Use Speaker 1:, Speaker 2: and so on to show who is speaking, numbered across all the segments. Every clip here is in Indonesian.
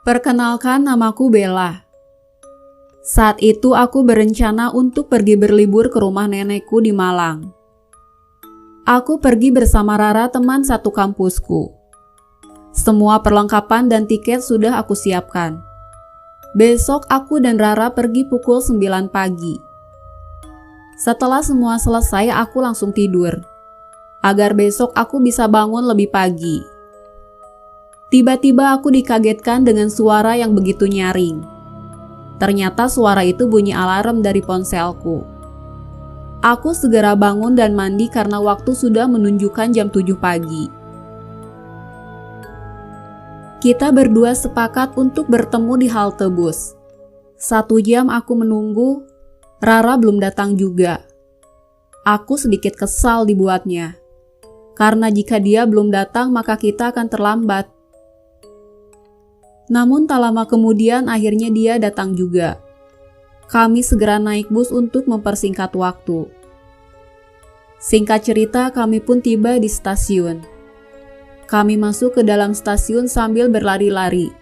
Speaker 1: Perkenalkan, namaku Bella. Saat itu aku berencana untuk pergi berlibur ke rumah nenekku di Malang. Aku pergi bersama Rara, teman satu kampusku. Semua perlengkapan dan tiket sudah aku siapkan. Besok aku dan Rara pergi pukul 9 pagi. Setelah semua selesai, aku langsung tidur, agar besok aku bisa bangun lebih pagi. Tiba-tiba aku dikagetkan dengan suara yang begitu nyaring. Ternyata suara itu bunyi alarm dari ponselku. Aku segera bangun dan mandi karena waktu sudah menunjukkan jam 7 pagi. Kita berdua sepakat untuk bertemu di halte bus. 1 jam aku menunggu, Rara belum datang juga. Aku sedikit kesal dibuatnya, karena jika dia belum datang maka kita akan terlambat. Namun tak lama kemudian akhirnya dia datang juga. Kami segera naik bus untuk mempersingkat waktu. Singkat cerita, kami pun tiba di stasiun. Kami masuk ke dalam stasiun sambil berlari-lari,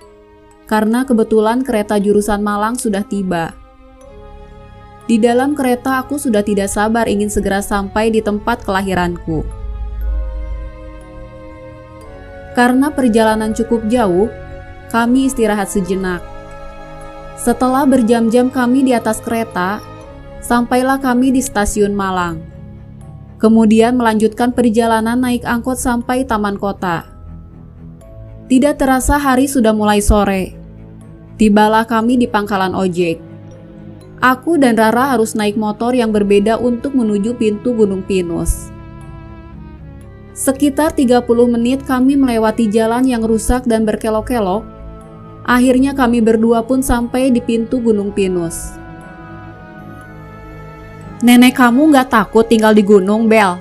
Speaker 1: karena kebetulan kereta jurusan Malang sudah tiba. Di dalam kereta aku sudah tidak sabar ingin segera sampai di tempat kelahiranku. Karena perjalanan cukup jauh, kami istirahat sejenak. Setelah berjam-jam kami di atas kereta, sampailah kami di stasiun Malang. Kemudian melanjutkan perjalanan naik angkot sampai taman kota. Tidak terasa hari sudah mulai sore. Tibalah kami di pangkalan ojek. Aku dan Rara harus naik motor yang berbeda untuk menuju pintu Gunung Pinus. Sekitar 30 menit kami melewati jalan yang rusak dan berkelok-kelok. Akhirnya kami berdua pun sampai di pintu Gunung Pinus. "Nenek kamu gak takut tinggal di gunung, Bel?"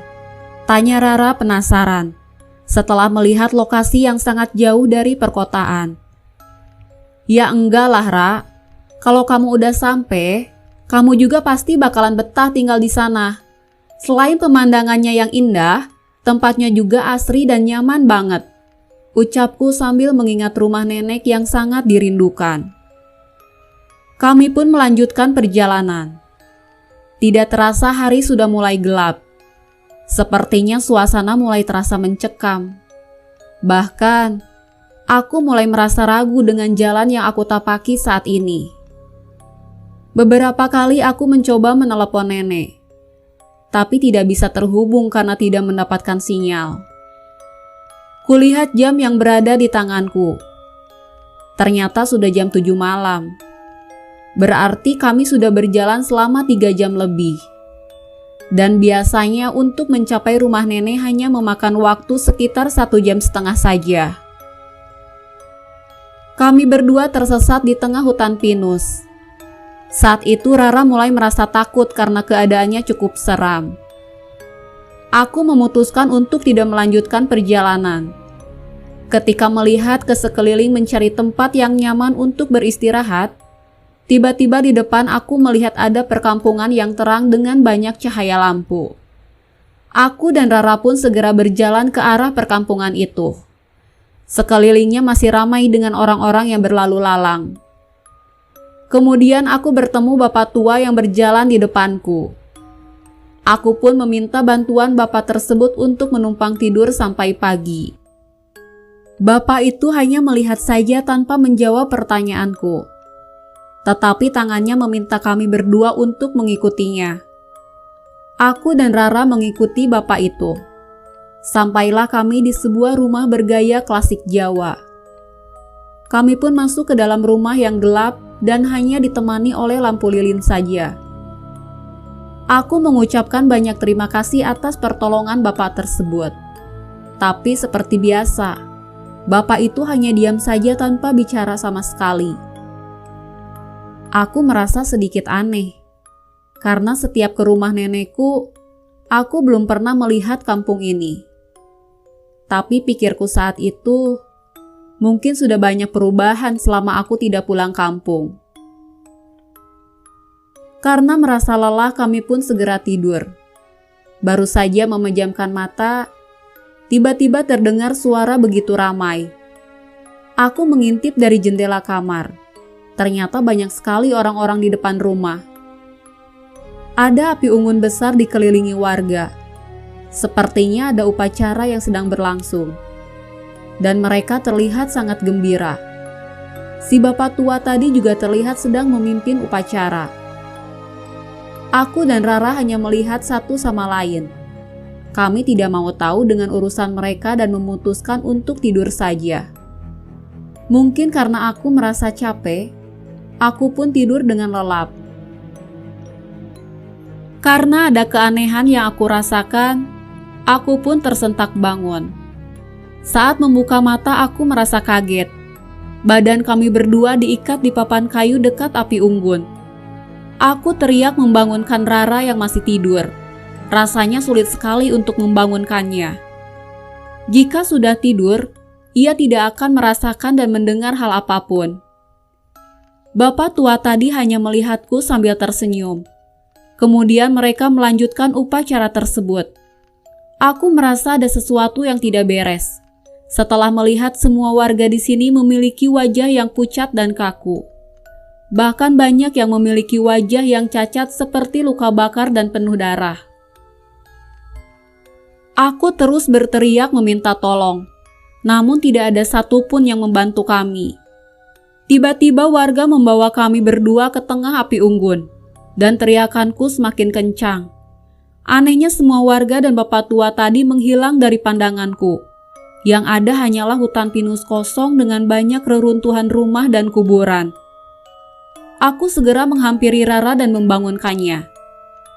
Speaker 1: tanya Rara penasaran, setelah melihat lokasi yang sangat jauh dari perkotaan. "Ya enggak lah, Ra. Kalau kamu udah sampai, kamu juga pasti bakalan betah tinggal di sana. Selain pemandangannya yang indah, tempatnya juga asri dan nyaman banget," ucapku sambil mengingat rumah nenek yang sangat dirindukan. Kami pun melanjutkan perjalanan. Tidak terasa hari sudah mulai gelap. Sepertinya suasana mulai terasa mencekam. Bahkan, aku mulai merasa ragu dengan jalan yang aku tapaki saat ini. Beberapa kali aku mencoba menelepon nenek, tapi tidak bisa terhubung karena tidak mendapatkan sinyal. Kulihat jam yang berada di tanganku. Ternyata sudah jam 7 malam. Berarti kami sudah berjalan selama 3 jam lebih. Dan biasanya untuk mencapai rumah nenek hanya memakan waktu sekitar 1,5 jam saja. Kami berdua tersesat di tengah hutan pinus. Saat itu Rara mulai merasa takut karena keadaannya cukup seram. Aku memutuskan untuk tidak melanjutkan perjalanan. Ketika melihat ke sekeliling mencari tempat yang nyaman untuk beristirahat, tiba-tiba di depan aku melihat ada perkampungan yang terang dengan banyak cahaya lampu. Aku dan Rara pun segera berjalan ke arah perkampungan itu. Sekelilingnya masih ramai dengan orang-orang yang berlalu lalang. Kemudian aku bertemu bapak tua yang berjalan di depanku. Aku pun meminta bantuan bapak tersebut untuk menumpang tidur sampai pagi. Bapak itu hanya melihat saja tanpa menjawab pertanyaanku. Tetapi tangannya meminta kami berdua untuk mengikutinya. Aku dan Rara mengikuti bapak itu. Sampailah kami di sebuah rumah bergaya klasik Jawa. Kami pun masuk ke dalam rumah yang gelap dan hanya ditemani oleh lampu lilin saja. Aku mengucapkan banyak terima kasih atas pertolongan bapak tersebut. Tapi seperti biasa, bapak itu hanya diam saja tanpa bicara sama sekali. Aku merasa sedikit aneh, karena setiap ke rumah nenekku, aku belum pernah melihat kampung ini. Tapi pikirku saat itu, mungkin sudah banyak perubahan selama aku tidak pulang kampung. Karena merasa lelah, kami pun segera tidur. Baru saja memejamkan mata, tiba-tiba terdengar suara begitu ramai. Aku mengintip dari jendela kamar. Ternyata banyak sekali orang-orang di depan rumah. Ada api unggun besar dikelilingi warga. Sepertinya ada upacara yang sedang berlangsung. Dan mereka terlihat sangat gembira. Si bapak tua tadi juga terlihat sedang memimpin upacara. Aku dan Rara hanya melihat satu sama lain. Kami tidak mau tahu dengan urusan mereka dan memutuskan untuk tidur saja. Mungkin karena aku merasa capek, aku pun tidur dengan lelap. Karena ada keanehan yang aku rasakan, aku pun tersentak bangun. Saat membuka mata, aku merasa kaget. Badan kami berdua diikat di papan kayu dekat api unggun. Aku teriak membangunkan Rara yang masih tidur. Rasanya sulit sekali untuk membangunkannya. Jika sudah tidur, ia tidak akan merasakan dan mendengar hal apapun. Bapak tua tadi hanya melihatku sambil tersenyum. Kemudian mereka melanjutkan upacara tersebut. Aku merasa ada sesuatu yang tidak beres. Setelah melihat semua warga di sini memiliki wajah yang pucat dan kaku. Bahkan banyak yang memiliki wajah yang cacat seperti luka bakar dan penuh darah. Aku terus berteriak meminta tolong. Namun tidak ada satupun yang membantu kami. Tiba-tiba warga membawa kami berdua ke tengah api unggun, dan teriakanku semakin kencang. Anehnya semua warga dan bapak tua tadi menghilang dari pandanganku. Yang ada hanyalah hutan pinus kosong dengan banyak reruntuhan rumah dan kuburan. Aku segera menghampiri Rara dan membangunkannya.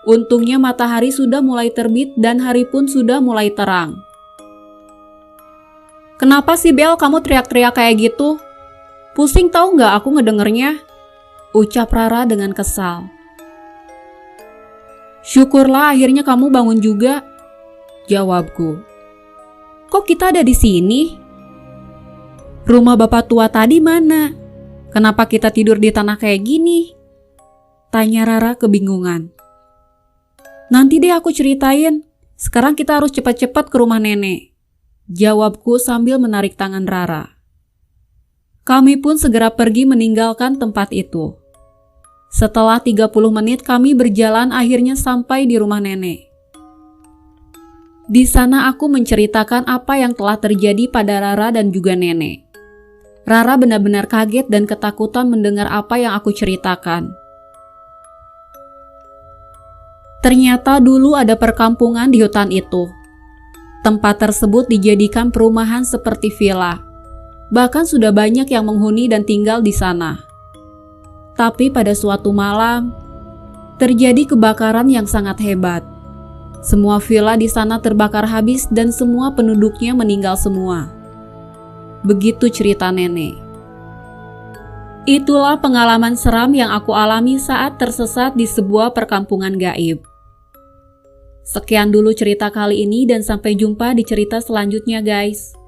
Speaker 1: Untungnya matahari sudah mulai terbit dan hari pun sudah mulai terang. "Kenapa sih Bel kamu teriak-teriak kayak gitu? Pusing tahu nggak aku ngedengernya?" ucap Rara dengan kesal. "Syukurlah akhirnya kamu bangun juga," jawabku. "Kok kita ada di sini? Rumah bapak tua tadi mana? Kenapa kita tidur di tanah kayak gini?" tanya Rara kebingungan. "Nanti deh aku ceritain. Sekarang kita harus cepat-cepat ke rumah nenek," jawabku sambil menarik tangan Rara. Kami pun segera pergi meninggalkan tempat itu. Setelah 30 menit kami berjalan akhirnya sampai di rumah nenek. Di sana aku menceritakan apa yang telah terjadi pada Rara dan juga nenek. Rara benar-benar kaget dan ketakutan mendengar apa yang aku ceritakan. Ternyata dulu ada perkampungan di hutan itu. Tempat tersebut dijadikan perumahan seperti villa. Bahkan sudah banyak yang menghuni dan tinggal di sana. Tapi pada suatu malam, terjadi kebakaran yang sangat hebat. Semua villa di sana terbakar habis dan semua penduduknya meninggal semua. Begitu cerita nenek. Itulah pengalaman seram yang aku alami saat tersesat di sebuah perkampungan gaib. Sekian dulu cerita kali ini dan sampai jumpa di cerita selanjutnya guys.